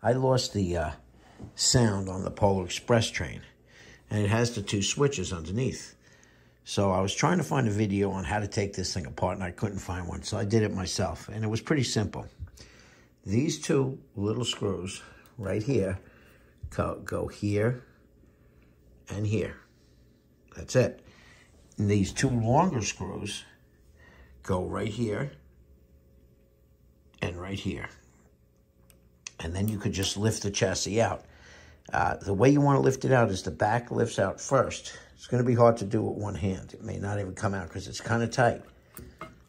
I lost the sound on the Polar Express train, and it has the 2 switches underneath. So I was trying to find a video on how to take this thing apart, and I couldn't find one, so I did it myself, and it was pretty simple. These 2 little screws right here go here and here. That's it. And these 2 longer screws go right here and right here. And then you could just lift the chassis out. The way you want to lift it out is the back lifts out first. It's going to be hard to do with one hand. It may not even come out because it's kind of tight.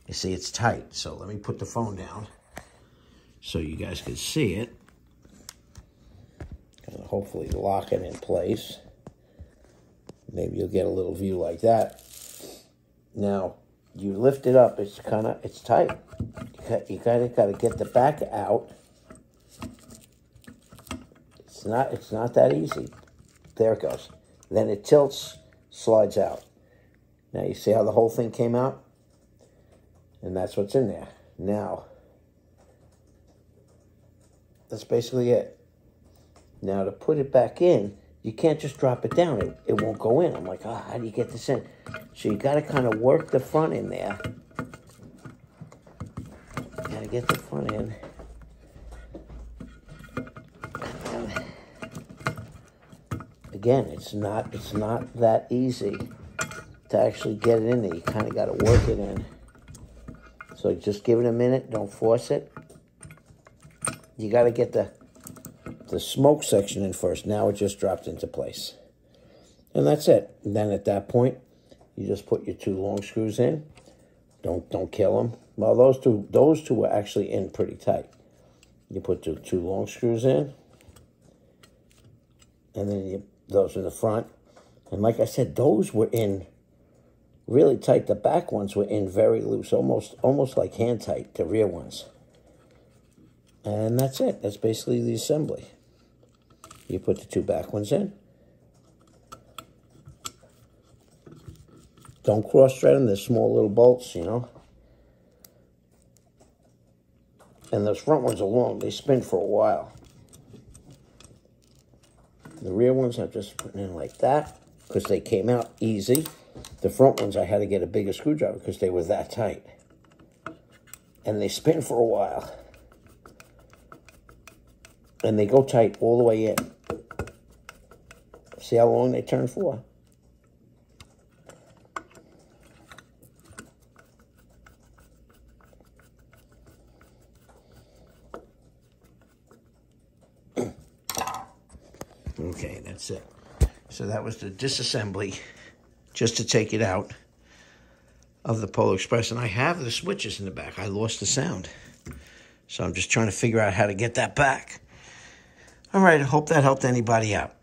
You see, it's tight. So let me put the phone down so you guys can see it. And hopefully lock it in place. Maybe you'll get a little view like that. Now, you lift it up, it's tight. You kind of got to get the back out. It's not that easy. There it goes. Then it tilts, slides out. Now you see how the whole thing came out? And that's what's in there. Now, that's basically it. Now to put it back in, you can't just drop it down. It won't go in. I'm like, how do you get this in? So you got to kind of work the front in there. You got to get the front in. Again, it's not that easy to actually get it in there. You kind of got to work it in. So just give it a minute. Don't force it. You got to get the smoke section in first. Now it just dropped into place. And that's it. And then at that point, you just put your 2 long screws in. Don't kill them. Well, those two were actually in pretty tight. You put the 2 long screws in. And then those in the front. And like I said, those were in really tight. The back ones were in very loose, almost like hand tight, the rear ones. And that's it. That's basically the assembly. You put the 2 back ones in. Don't cross-thread them. They're small little bolts, you know. And those front ones are long. They spin for a while. The rear ones I'm just putting in like that because they came out easy. The front ones I had to get a bigger screwdriver because they were that tight. And they spin for a while. And they go tight all the way in. See how long they turn for? Okay, that's it. So that was the disassembly, just to take it out of the Polar Express. And I have the switches in the back. I lost the sound. So I'm just trying to figure out how to get that back. All right, I hope that helped anybody out.